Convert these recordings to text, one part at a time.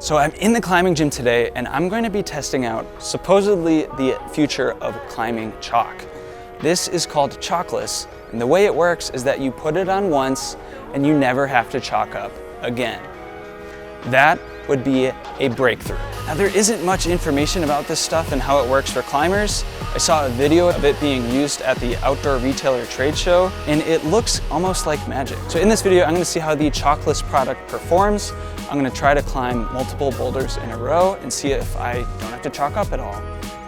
So I'm in the climbing gym today and I'm going to be testing out supposedly the future of climbing chalk. This is called Chalkless, and the way it works is that you put it on once and you never have to chalk up again. That would be a breakthrough. Now there isn't much information about this stuff and how it works for climbers. I saw a video of it being used at the Outdoor Retailer Trade Show and it looks almost like magic. So in this video, I'm going to see how the Chalkless product performs. I'm going to try to climb multiple boulders in a row and see if I don't have to chalk up at all.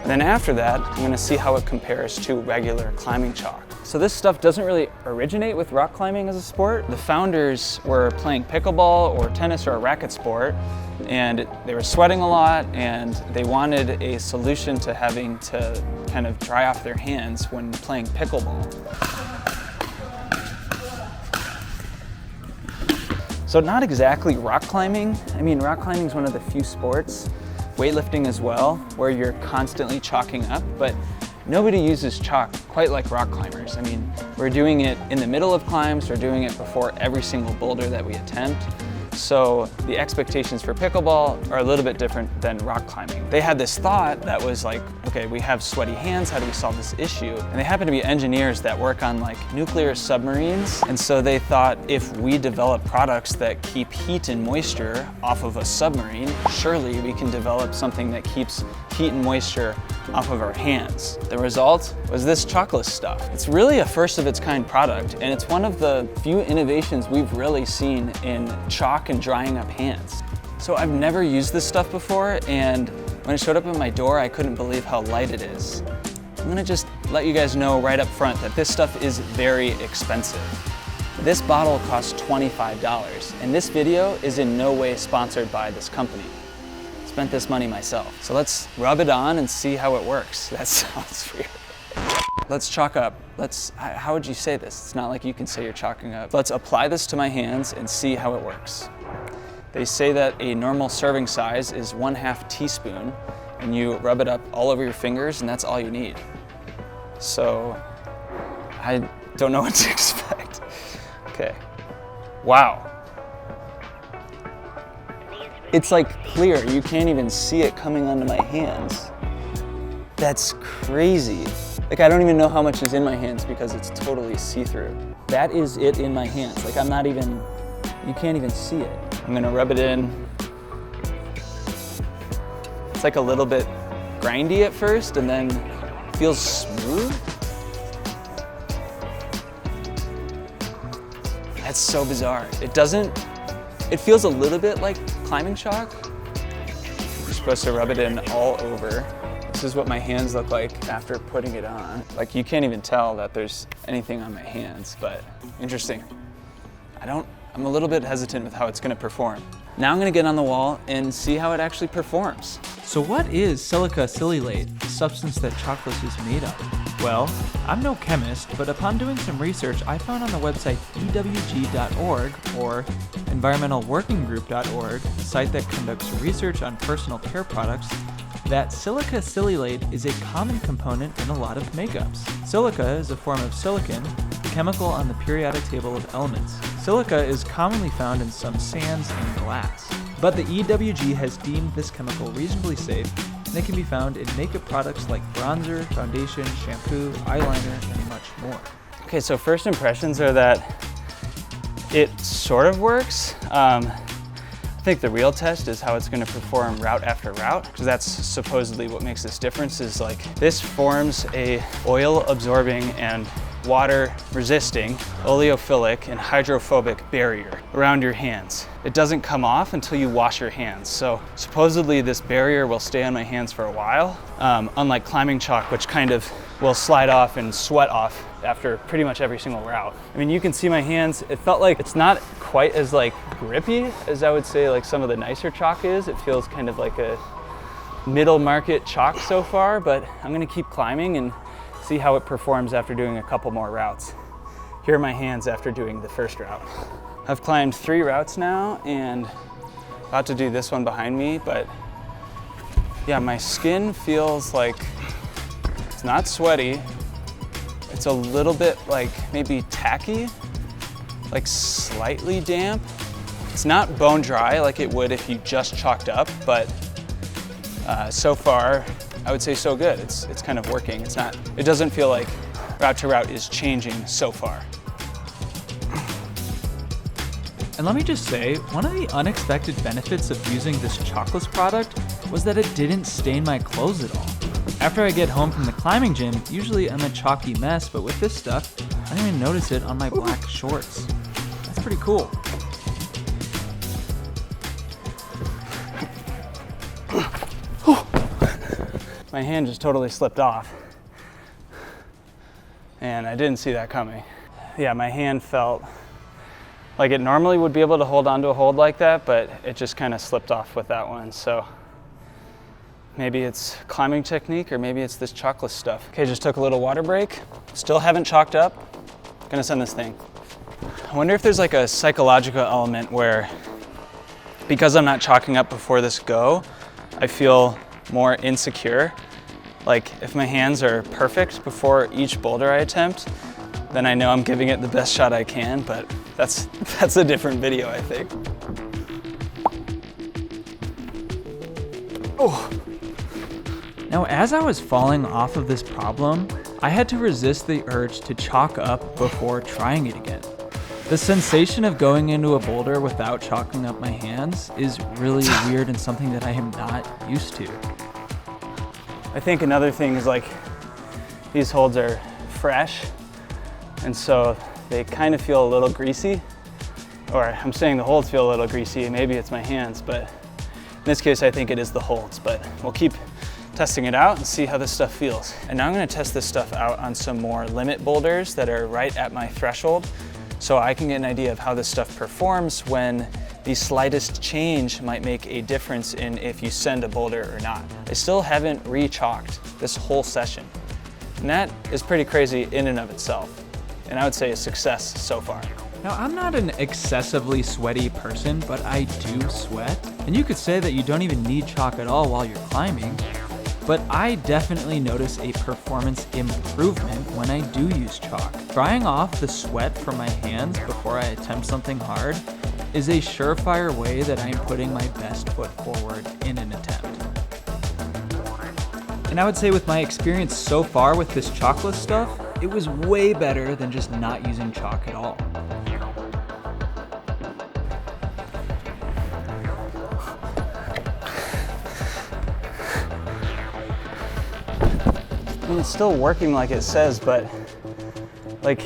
And then after that, I'm going to see how it compares to regular climbing chalk. So this stuff doesn't really originate with rock climbing as a sport. The founders were playing pickleball or tennis or a racket sport, and they were sweating a lot and they wanted a solution to having to kind of dry off their hands when playing pickleball. So not exactly rock climbing. I mean, rock climbing is one of the few sports, weightlifting as well, where you're constantly chalking up, but nobody uses chalk quite like rock climbers. I mean, we're doing it in the middle of climbs, we're doing it before every single boulder that we attempt. So the expectations for pickleball are a little bit different than rock climbing. They had this thought that was like, okay, we have sweaty hands, how do we solve this issue? And they happen to be engineers that work on like nuclear submarines. And so they thought if we develop products that keep heat and moisture off of a submarine, surely we can develop something that keeps heat and moisture off of our hands. The result was this Chalkless stuff. It's really a first of its kind product, and it's one of the few innovations we've really seen in chalk and drying up hands. So I've never used this stuff before, and when it showed up at my door, I couldn't believe how light it is. I'm gonna just let you guys know right up front that this stuff is very expensive. This bottle costs $25, and this video is in no way sponsored by this company. Spent this money myself. So let's rub it on and see how it works. That sounds weird. Let's chalk up. How would you say this? It's not like you can say you're chalking up. Let's apply this to my hands and see how it works. They say that a normal serving size is 1/2 teaspoon, and you rub it up all over your fingers and that's all you need. So I don't know what to expect. Okay, wow. It's like clear, you can't even see it coming onto my hands. That's crazy. Like I don't even know how much is in my hands because it's totally see-through. That is it in my hands. Like I'm not even, you can't even see it. I'm gonna rub it in. It's like a little bit grindy at first and then feels smooth. That's so bizarre. It feels a little bit like climbing chalk. You're supposed to rub it in all over. This is what my hands look like after putting it on. Like you can't even tell that there's anything on my hands, but interesting. I'm a little bit hesitant with how it's gonna perform. Now I'm gonna get on the wall and see how it actually performs. So what is silica acrylate, the substance that Chalkless is made of? Well, I'm no chemist, but upon doing some research, I found on the website ewg.org or environmentalworkinggroup.org, a site that conducts research on personal care products, that silica acrylate is a common component in a lot of makeups. Silica is a form of silicon, the chemical on the periodic table of elements. Silica is commonly found in some sands and glass, but the EWG has deemed this chemical reasonably safe, and it can be found in makeup products like bronzer, foundation, shampoo, eyeliner, and much more. Okay, so first impressions are that it sort of works. I think the real test is how it's going to perform route after route, because that's supposedly what makes this difference. Is like this forms a oil absorbing and water resisting, oleophilic and hydrophobic barrier around your hands. It doesn't come off until you wash your hands. So supposedly this barrier will stay on my hands for a while, unlike climbing chalk, which kind of will slide off and sweat off after pretty much every single route. I mean, you can see my hands. It felt like it's not quite as like grippy as I would say like some of the nicer chalk is. It feels kind of like a middle market chalk so far, but I'm gonna keep climbing and see how it performs after doing a couple more routes. Here are my hands after doing the first route. I've climbed 3 routes now and about to do this one behind me, but yeah, my skin feels like it's not sweaty. It's a little bit like maybe tacky, like slightly damp. It's not bone dry like it would if you just chalked up, but so far, I would say so good. It's kind of working. It doesn't feel like route to route is changing so far. And let me just say, one of the unexpected benefits of using this Chalkless product was that it didn't stain my clothes at all. After I get home from the climbing gym, usually I'm a chalky mess, but with this stuff, I didn't even notice it on my black shorts. That's pretty cool. My hand just totally slipped off, and I didn't see that coming. Yeah, my hand felt like it normally would be able to hold onto a hold like that, but it just kind of slipped off with that one. So maybe it's climbing technique, or maybe it's this Chalkless stuff. Okay, just took a little water break. Still haven't chalked up. Gonna send this thing. I wonder if there's like a psychological element where, because I'm not chalking up before this go, I feel more insecure. Like if my hands are perfect before each boulder I attempt, then I know I'm giving it the best shot I can, but that's a different video, I think. Oh. Now, as I was falling off of this problem, I had to resist the urge to chalk up before trying it again. The sensation of going into a boulder without chalking up my hands is really weird and something that I am not used to. I think another thing is like these holds are fresh, and so they kind of feel a little greasy. Or I'm saying the holds feel a little greasy, maybe it's my hands, but in this case I think it is the holds, but we'll keep testing it out and see how this stuff feels. And now I'm gonna test this stuff out on some more limit boulders that are right at my threshold, so I can get an idea of how this stuff performs when the slightest change might make a difference in if you send a boulder or not. I still haven't re-chalked this whole session, and that is pretty crazy in and of itself, and I would say a success so far. Now, I'm not an excessively sweaty person, but I do sweat. And you could say that you don't even need chalk at all while you're climbing, but I definitely notice a performance improvement when I do use chalk. Drying off the sweat from my hands before I attempt something hard is a surefire way that I'm putting my best foot forward in an attempt. And I would say with my experience so far with this Chalkless stuff, it was way better than just not using chalk at all. I mean, it's still working like it says, but like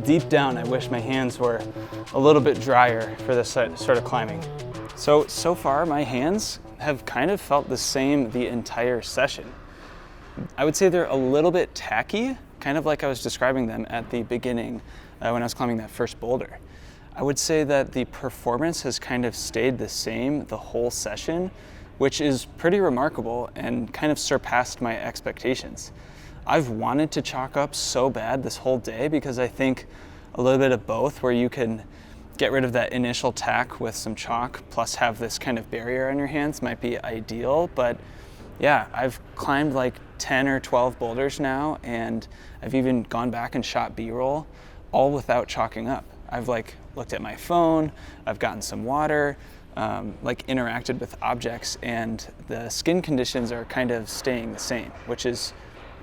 deep down, I wish my hands were a little bit drier for this sort of climbing. So far my hands have kind of felt the same the entire session. I would say they're a little bit tacky, kind of like I was describing them at the beginning when I was climbing that first boulder. I would say that the performance has kind of stayed the same the whole session, which is pretty remarkable and kind of surpassed my expectations. I've wanted to chalk up so bad this whole day because I think a little bit of both, where you can get rid of that initial tack with some chalk plus have this kind of barrier on your hands, might be ideal. But yeah, I've climbed like 10 or 12 boulders now, and I've even gone back and shot B-roll all without chalking up. I've like looked at my phone, I've gotten some water, like interacted with objects, and the skin conditions are kind of staying the same, which is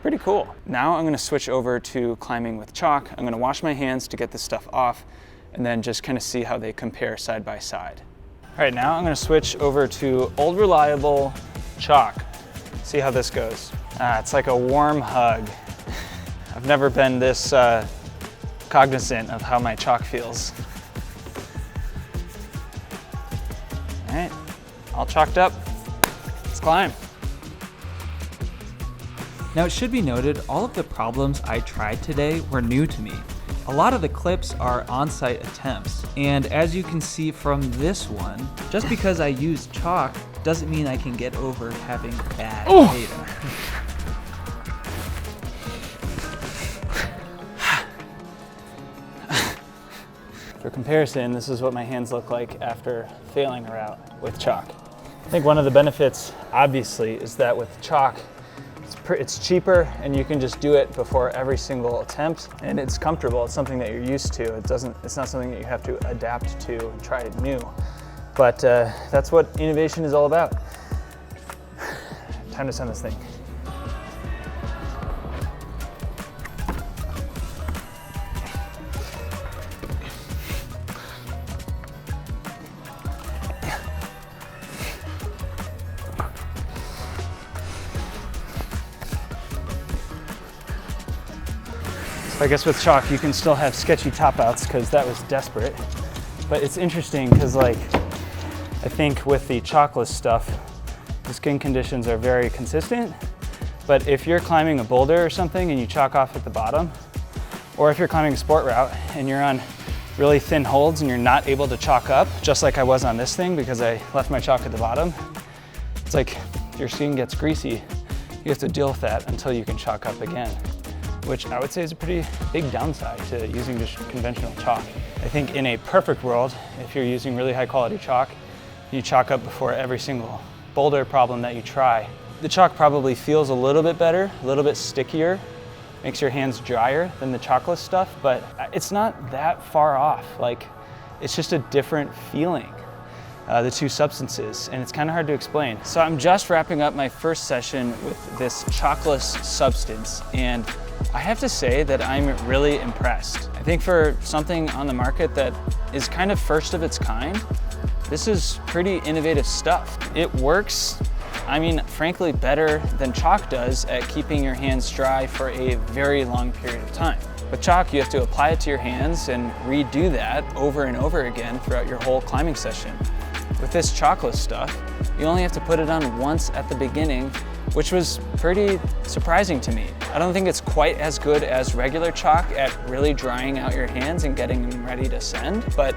pretty cool. Now I'm gonna switch over to climbing with chalk. I'm gonna wash my hands to get this stuff off, and then just kind of see how they compare side by side. All right, now I'm gonna switch over to old reliable chalk. See how this goes. It's like a warm hug. I've never been this cognizant of how my chalk feels. All right, all chalked up. Let's climb. Now, it should be noted, all of the problems I tried today were new to me. A lot of the clips are on-site attempts, and as you can see from this one, just because I used chalk doesn't mean I can get over having bad data. For comparison, this is what my hands look like after failing a route with chalk. I think one of the benefits, obviously, is that with chalk, it's cheaper and you can just do it before every single attempt, and it's comfortable. It's something that you're used to. It's not something that you have to adapt to and try new. But that's what innovation is all about. Time to send this thing. I guess with chalk, you can still have sketchy top outs because that was desperate. But it's interesting because, like, I think with the chalkless stuff, the skin conditions are very consistent. But if you're climbing a boulder or something and you chalk off at the bottom, or if you're climbing a sport route and you're on really thin holds and you're not able to chalk up, just like I was on this thing because I left my chalk at the bottom, it's like your skin gets greasy. You have to deal with that until you can chalk up again, which I would say is a pretty big downside to using just conventional chalk. I think in a perfect world, if you're using really high quality chalk, you chalk up before every single boulder problem that you try. The chalk probably feels a little bit better, a little bit stickier, makes your hands drier than the chalkless stuff, but it's not that far off. Like, it's just a different feeling, the two substances, and it's kind of hard to explain. So I'm just wrapping up my first session with this chalkless substance, and I have to say that I'm really impressed. I think for something on the market that is kind of first of its kind, this is pretty innovative stuff. It works, I mean, frankly, better than chalk does at keeping your hands dry for a very long period of time. With chalk, you have to apply it to your hands and redo that over and over again throughout your whole climbing session. With this chalkless stuff, you only have to put it on once at the beginning, which was pretty surprising to me. I don't think it's quite as good as regular chalk at really drying out your hands and getting them ready to send, but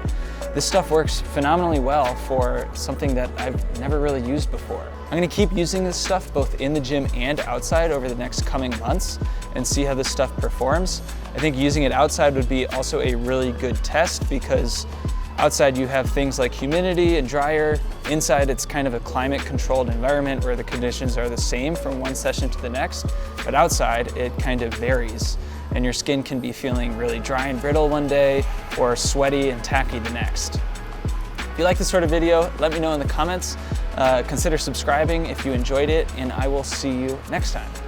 this stuff works phenomenally well for something that I've never really used before. I'm gonna keep using this stuff both in the gym and outside over the next coming months and see how this stuff performs. I think using it outside would be also a really good test because outside you have things like humidity and drier. Inside it's kind of a climate controlled environment where the conditions are the same from one session to the next, but outside it kind of varies and your skin can be feeling really dry and brittle one day or sweaty and tacky the next. If you like this sort of video, let me know in the comments. Consider subscribing if you enjoyed it, and I will see you next time.